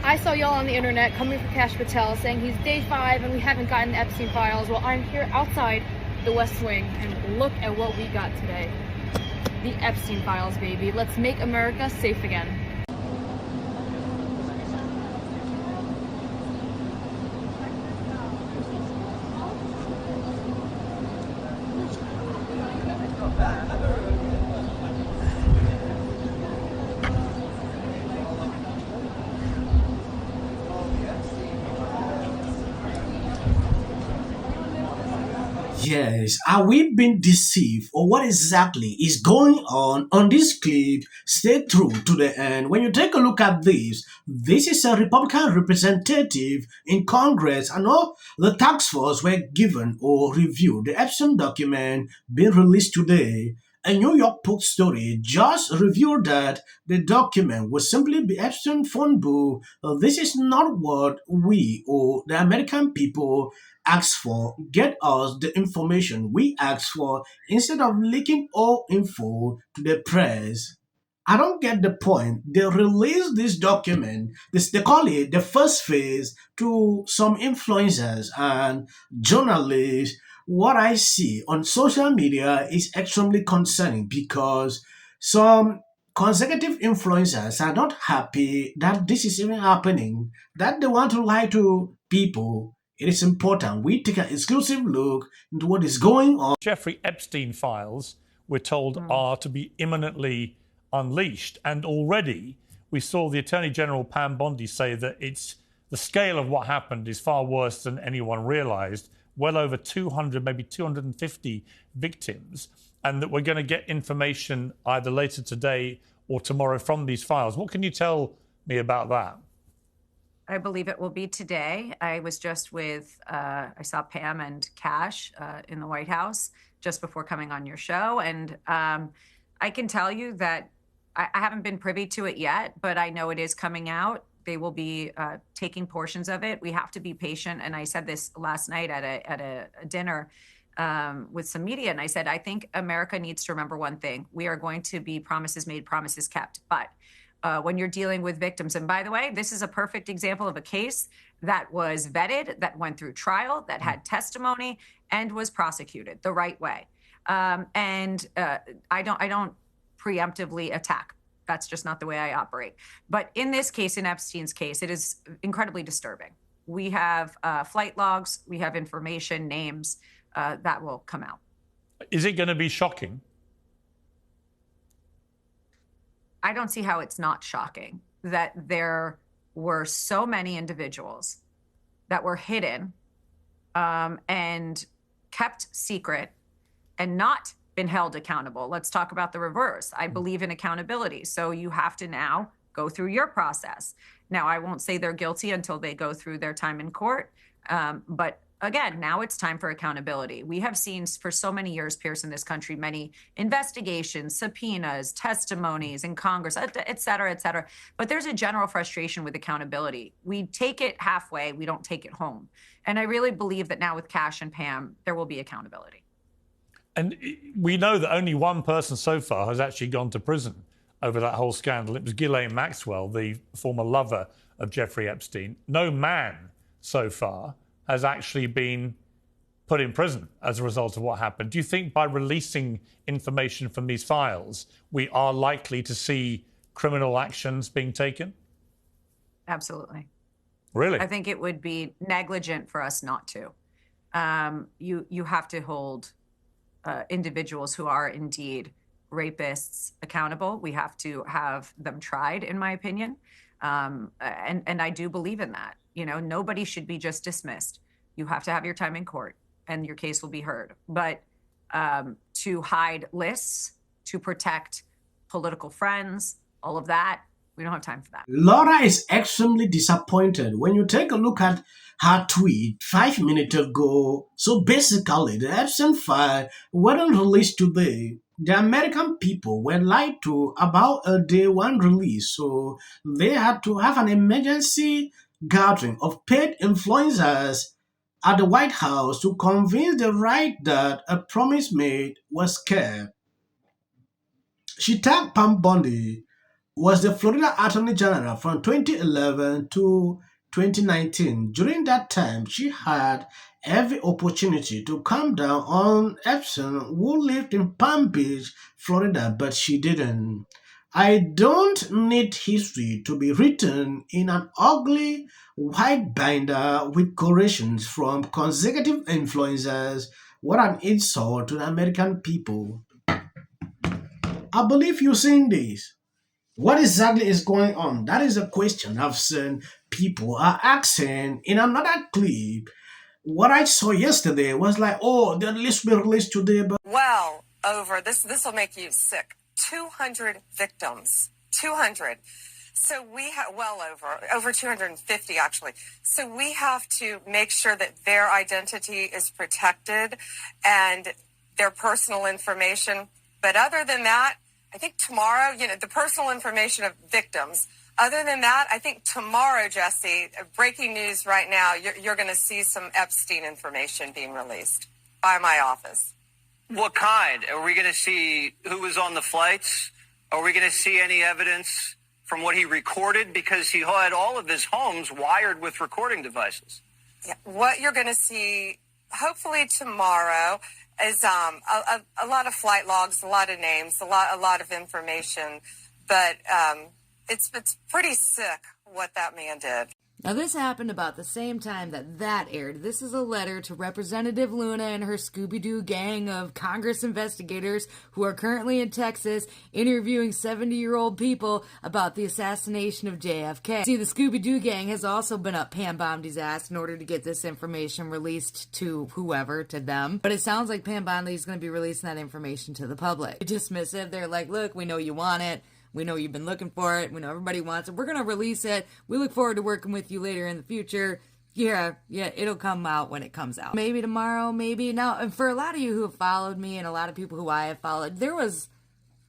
I saw y'all on the internet coming for Cash Patel saying he's day 5 and we haven't gotten the Epstein files. Well, I'm here outside the West Wing and look at what we got today. The Epstein files, baby. Let's make America safe again. Yes, are we being deceived or what exactly is going on this clip? Stay true to the end. When you take a look at this is a Republican representative in Congress and all the task force were given or reviewed the Epstein document being released today. A New York Post story just revealed that the document will simply be Epstein phone book. This is not what we or the American people asked for. Get us the information we asked for instead of leaking all info to the press. I don't get the point. They released this document, they call it the first phase, to some influencers and journalists. What I see on social media is extremely concerning because some consecutive influencers are not happy that this is even happening, that they want to lie to people. It is important we take an exclusive look into what is going on. Jeffrey Epstein files, we're told, are to be imminently unleashed. And already we saw the Attorney General, Bondi, say that the scale of what happened is far worse than anyone realized. Well over 200, maybe 250 victims, and that we're going to get information either later today or tomorrow from these files. What can you tell me about that? I believe it will be today. I was just with, I saw Pam and Cash in the White House just before coming on your show. And I can tell you that I haven't been privy to it yet, but I know it is coming out. They will be taking portions of it. We have to be patient. And I said this last night at a dinner with some media. And I said, I think America needs to remember one thing. We are going to be promises made, promises kept. But when you're dealing with victims, and by the way, this is a perfect example of a case that was vetted, that went through trial, that had testimony, and was prosecuted the right way. I don't preemptively attack. That's just not the way I operate. But in this case, in Epstein's case, it is incredibly disturbing. We have flight logs, we have information, names that will come out. Is it going to be shocking? I don't see how it's not shocking that there were so many individuals that were hidden and kept secret and not been held accountable. Let's talk about the reverse. I believe in accountability. So you have to now go through your process. Now, I won't say they're guilty until they go through their time in court. But again, now it's time for accountability. We have seen for so many years, Pierce, in this country, many investigations, subpoenas, testimonies in Congress, et cetera, et cetera. But there's a general frustration with accountability. We take it halfway. We don't take it home. And I really believe that now with Cash and Pam, there will be accountability. And we know that only one person so far has actually gone to prison over that whole scandal. It was Ghislaine Maxwell, the former lover of Jeffrey Epstein. No man so far has actually been put in prison as a result of what happened. Do you think by releasing information from these files, we are likely to see criminal actions being taken? Absolutely. Really? I think it would be negligent for us not to. You have to hold individuals who are indeed rapists accountable. We have to have them tried, in my opinion. And I do believe in that. You know, nobody should be just dismissed. You have to have your time in court and your case will be heard. But to hide lists, to protect political friends, all of that, we don't have time for that. Laura is extremely disappointed when you take a look at her tweet 5 minutes ago. So basically, the Epstein file wasn't released today. The American people were lied to about a day one release, so they had to have an emergency gathering of paid influencers at the White House to convince the right that a promise made was kept. She tagged Pam Bondi, was the Florida Attorney General from 2011 to 2019. During that time, she had every opportunity to come down on Epstein, who lived in Palm Beach, Florida, but she didn't. I don't need history to be written in an ugly white binder with corrections from consecutive influencers. What an insult to the American people. I believe you've seen this. What exactly is going on? That is a question I've seen people are asking in another clip. What I saw yesterday was like, oh, the list will be released today, but Well, over this will make you sick. 200 victims. 200. So we have over 250 actually. So we have to make sure that their identity is protected and their personal information. But other than that, I think tomorrow, the personal information of victims. Other than that, I think tomorrow, Jesse, breaking news right now, you're going to see some Epstein information being released by my office. What kind? Are we going to see who was on the flights? Are we going to see any evidence from what he recorded? Because he had all of his homes wired with recording devices. Yeah, what you're going to see, hopefully tomorrow, is a lot of flight logs, a lot of names, a lot of information, but it's pretty sick what that man did. Now, this happened about the same time that aired. This is a letter to Representative Luna and her Scooby-Doo gang of Congress investigators who are currently in Texas interviewing 70-year-old people about the assassination of JFK. See, the Scooby-Doo gang has also been up Pam Bondi's ass in order to get this information released to whoever, to them. But it sounds like Pam Bondi is going to be releasing that information to the public. Dismissive. They're like, look, we know you want it. We know you've been looking for it. We know everybody wants it. We're going to release it. We look forward to working with you later in the future. Yeah, it'll come out when it comes out. Maybe tomorrow, maybe. Now, and for a lot of you who have followed me and a lot of people who I have followed, there was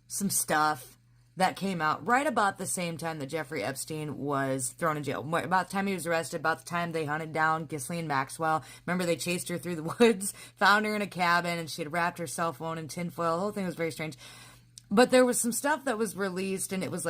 some stuff that came out right about the same time that Jeffrey Epstein was thrown in jail. About the time he was arrested, about the time they hunted down Ghislaine Maxwell. Remember, they chased her through the woods, found her in a cabin, and she had wrapped her cell phone in tinfoil. The whole thing was very strange. But there was some stuff that was released, and it was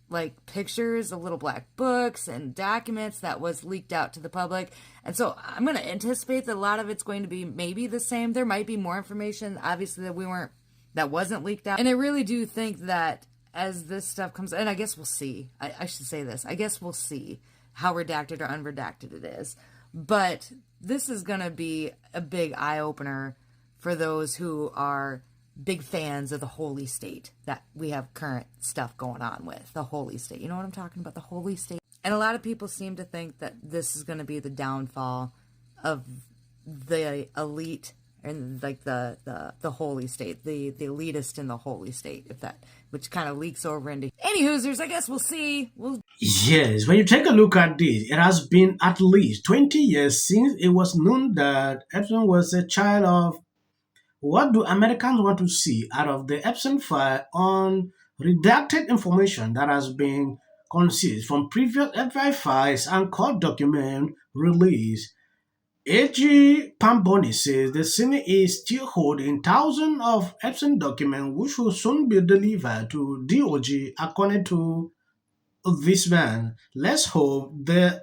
like pictures of little black books and documents that was leaked out to the public. And so I'm going to anticipate that a lot of it's going to be maybe the same. There might be more information, obviously, that wasn't leaked out. And I really do think that as this stuff comes, and I guess we'll see. I should say this. I guess we'll see how redacted or unredacted it is. But this is going to be a big eye-opener for those who are big fans of the holy state that we have current stuff going on with. The holy state. You know what I'm talking about? The holy state. And a lot of people seem to think that this is going to be the downfall of the elite and like the holy state, the elitist in the holy state, which kind of leaks over into any Hoosers. I guess we'll see. yes, when you take a look at this, it has been at least 20 years since it was known that Epstein was a child of. What do Americans want to see out of the Epstein file on redacted information that has been concealed from previous FBI files and court document released? AG Pam Bondi says the Senate is still holding thousands of Epstein documents which will soon be delivered to DOJ according to this man. Let's hope that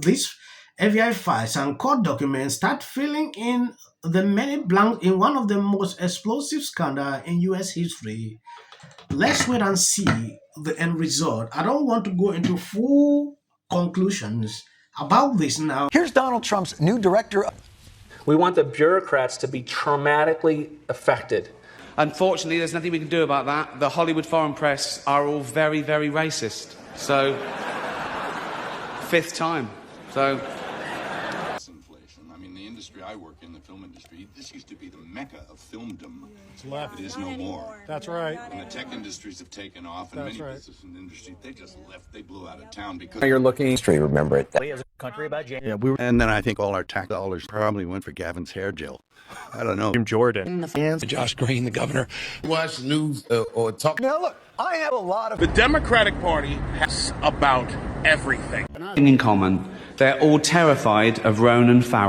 these FBI files and court documents start filling in the many blanks in one of the most explosive scandals in U.S. history. Let's wait and see the end result. I don't want to go into full conclusions about this now. Here's Donald Trump's new director. We want the bureaucrats to be traumatically affected. Unfortunately, there's nothing we can do about that. The Hollywood foreign press are all very, very racist. So, fifth time. So. Inflation. I mean, the industry I work in, the film industry, this used to be the mecca of filmdom. It's left. It is no more. That's right. And the tech industries have taken off, and That's many right. businesses in the industry, they just left. They blew out of town because You're looking history, remember it. As a country about James. yeah, and then I think all our tax dollars probably went for Gavin's hair gel. I don't know. Jordan. Josh Green, the governor. Watch news or talk. Now look, I have a lot of The Democratic Party has about everything. In common, they're all terrified of Ronan Farrow.